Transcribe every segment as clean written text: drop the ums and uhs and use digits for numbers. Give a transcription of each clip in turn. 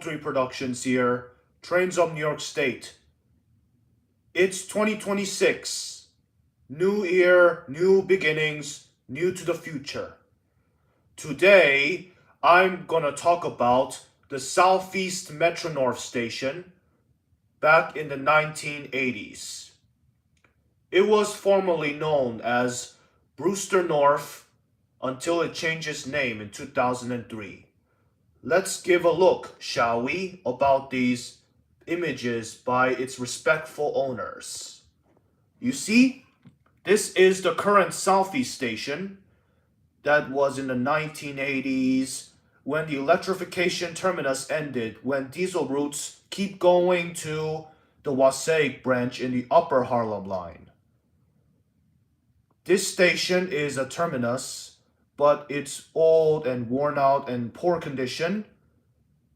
3 Productions here, Trains of New York State. It's 2026. New year, new beginnings, new to the future. Today, I'm gonna talk about the Southeast Metro North station back in the 1980s. It was formerly known as Brewster North until it changed its name in 2003. Let's give a look, shall we, about these images by its respectful owners. You see, this is the current Southeast station that was in the 1980s when the electrification terminus ended, when diesel routes keep going to the Wasaic branch in the upper Harlem Line. This station is a terminus, but it's old and worn out and poor condition.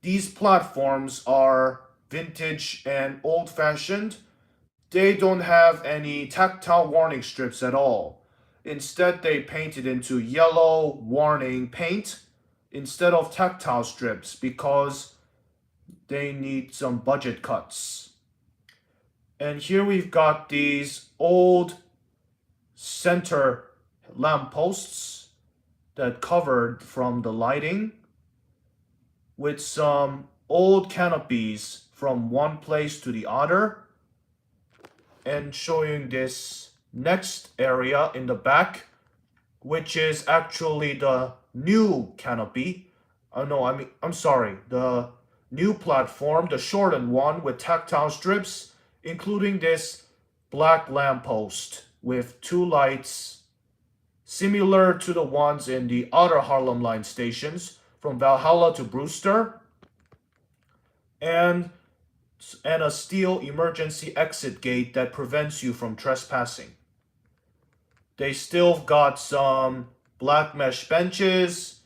These platforms are vintage and old-fashioned. They don't have any tactile warning strips at all. Instead, they painted into yellow warning paint instead of tactile strips because they need some budget cuts. And here we've got these old center lampposts that covered from the lighting with some old canopies from one place to the other, and showing this next area in the back, which is actually the new canopy. The new platform, the shortened one with tactile strips, including this black lamppost with two lights similar to the ones in the other Harlem Line stations from Valhalla to Brewster, and a steel emergency exit gate that prevents you from trespassing. They still got some black mesh benches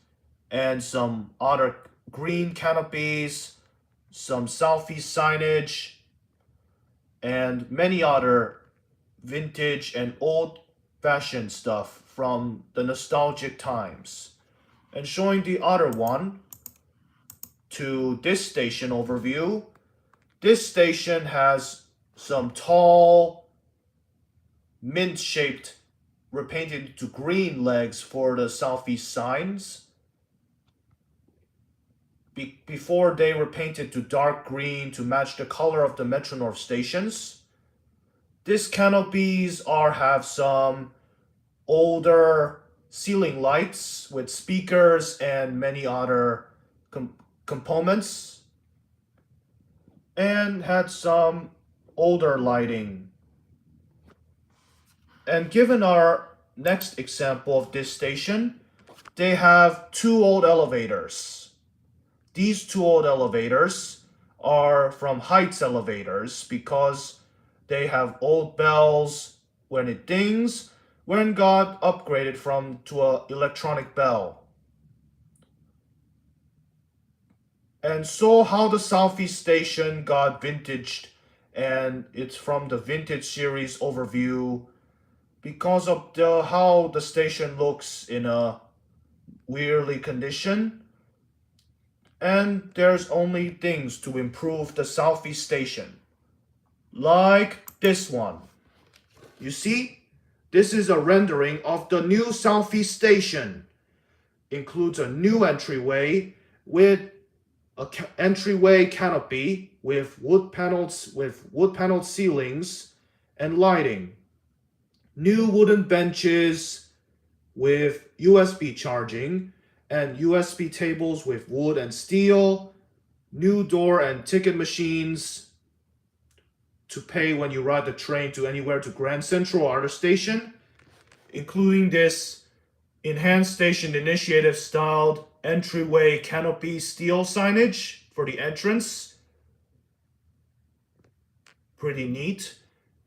and some other green canopies, some Southeast signage, and many other vintage and old-fashioned stuff from the nostalgic times. And showing the other one to this station overview. This station has some tall, mint-shaped, repainted to green legs for the Southeast signs. Before they were painted to dark green to match the color of the Metro North stations. These canopies have some older ceiling lights with speakers and many other components, and had some older lighting. And given our next example of this station, they have two old elevators. These two old elevators are from Heights elevators because they have old bells when it dings, when got upgraded to an electronic bell. And so how the Southeast station got vintaged, and it's from the vintage series overview because of how the station looks in a weirdly condition. And there's only things to improve the Southeast station, like this one. You see? This is a rendering of the new Southeast station. Includes a new entryway with an entryway canopy with wood paneled ceilings and lighting. New wooden benches with USB charging and USB tables with wood and steel. New door and ticket machines to pay when you ride the train to anywhere to Grand Central or other station, including this enhanced station initiative styled entryway canopy steel signage for the entrance. Pretty neat.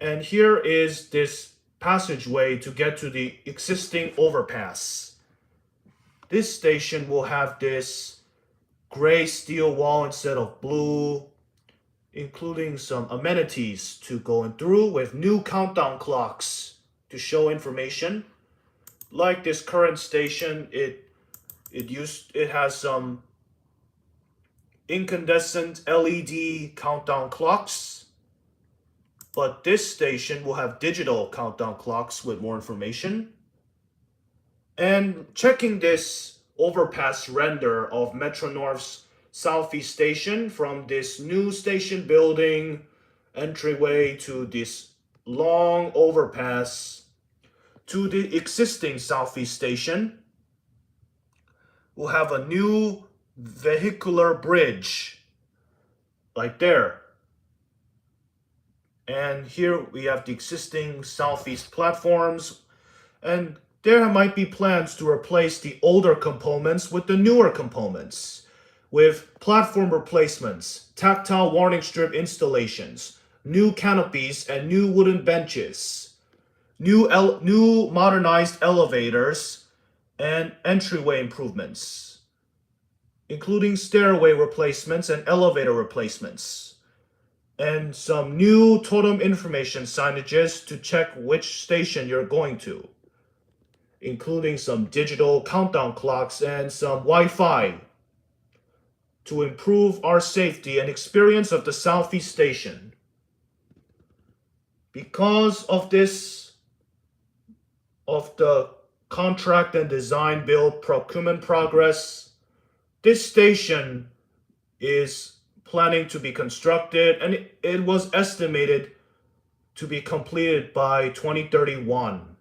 And here is this passageway to get to the existing overpass. This station will have this gray steel wall instead of blue, including some amenities to going through with new countdown clocks to show information. Like this current station, it has some incandescent LED countdown clocks, but this station will have digital countdown clocks with more information. And checking this overpass render of Metro North's Southeast Station from this new station building entryway to this long overpass to the existing Southeast Station, we'll have a new vehicular bridge like there. And here we have the existing Southeast platforms, and there might be plans to replace the older Compoments with the newer Compoments, with platform replacements, tactile warning strip installations, new canopies and new wooden benches, new modernized elevators, and entryway improvements, including stairway replacements and elevator replacements, and some new totem information signages to check which station you're going to, including some digital countdown clocks and some Wi-Fi to improve our safety and experience of the Southeast Station. Because of this, of the contract and design build procurement progress, this station is planning to be constructed, and it was estimated to be completed by 2031,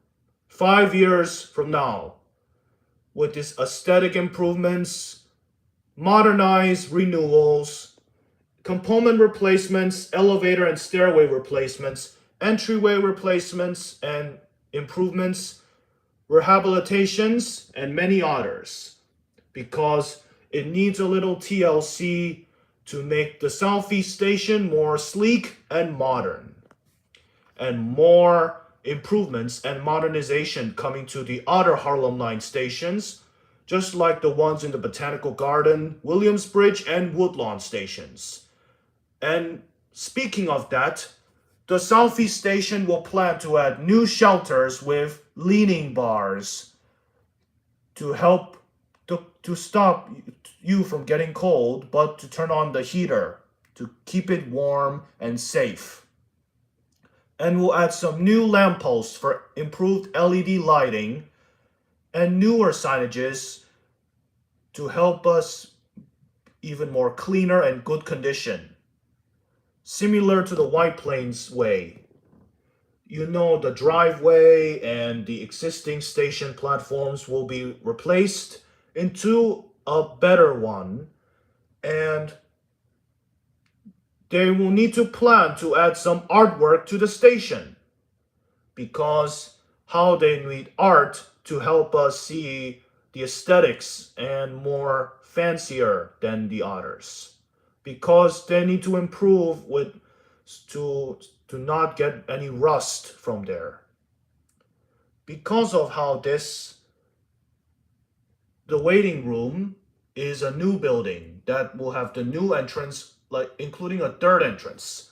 5 years from now, with these aesthetic improvements, modernized renewals, component replacements, elevator and stairway replacements, entryway replacements and improvements, rehabilitations, and many others, because it needs a little TLC to make the Southeast Station more sleek and modern, and more improvements and modernization coming to the other Harlem Line stations, just like the ones in the Botanical Garden, Williamsbridge, and Woodlawn stations. And speaking of that, the Southeast Station will plan to add new shelters with leaning bars to help to stop you from getting cold, but to turn on the heater to keep it warm and safe. And we'll add some new lampposts for improved LED lighting and newer signages to help us even more cleaner and good condition. Similar to the White Plains way. You know, the driveway and the existing station platforms will be replaced into a better one, and they will need to plan to add some artwork to the station, because how they need art to help us see the aesthetics and more fancier than the others, because they need to improve with to not get any rust from there. Because of how the waiting room is a new building that will have the new entrance, like including a third entrance.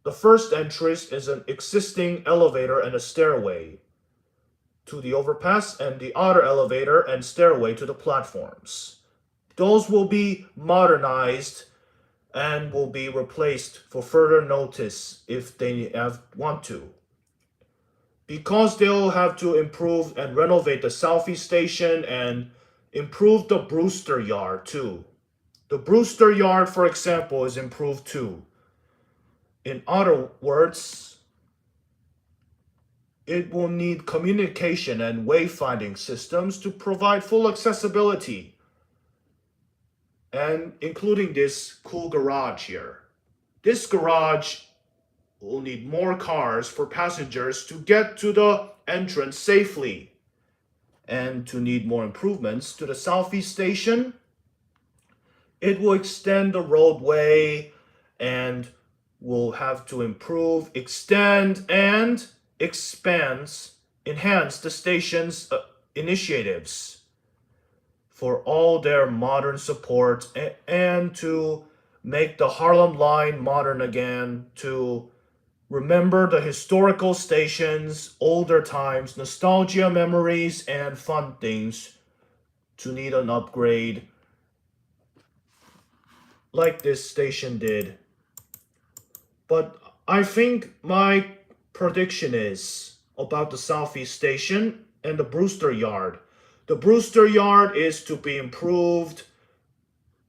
The first entrance is an existing elevator and a stairway to the overpass, and the other elevator and stairway to the platforms. Those will be modernized and will be replaced for further notice if they want to. Because they'll have to improve and renovate the Southeast Station and improve the Brewster Yard too. The Brewster Yard, for example, is improved too. In other words, it will need communication and wayfinding systems to provide full accessibility, and including this cool garage here. This garage will need more cars for passengers to get to the entrance safely, and to need more improvements to the Southeast Station. It will extend the roadway and will have to improve, extend, and enhance the station's initiatives for all their modern support, and to make the Harlem Line modern again, to remember the historical stations, older times, nostalgia memories, and fun things to need an upgrade like this station did. But I think my prediction is about the Southeast Station and the Brewster Yard. The Brewster Yard is to be improved.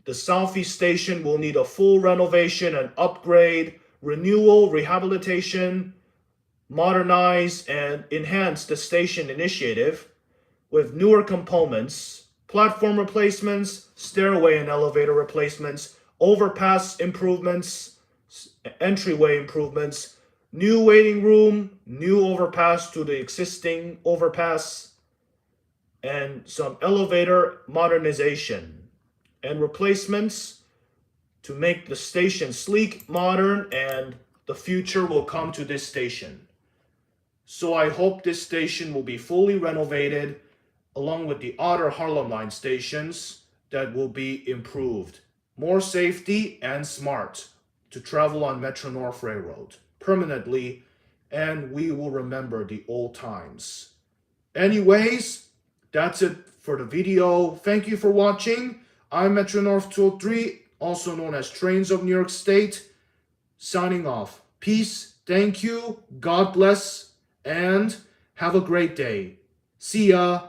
The Southeast Station will need a full renovation and upgrade, renewal, rehabilitation, modernize, and enhance the station initiative with newer components, platform replacements, stairway and elevator replacements, overpass improvements, entryway improvements, new waiting room, new overpass to the existing overpass, and some elevator modernization and replacements to make the station sleek, modern, and the future will come to this station. So I hope this station will be fully renovated along with the other Harlem Line stations that will be improved. More safety and smart to travel on Metro North Railroad permanently, and we will remember the old times. Anyways, that's it for the video. Thank you for watching. I'm Metro North 203, also known as Trains of New York State, signing off. Peace, thank you, God bless, and have a great day. See ya.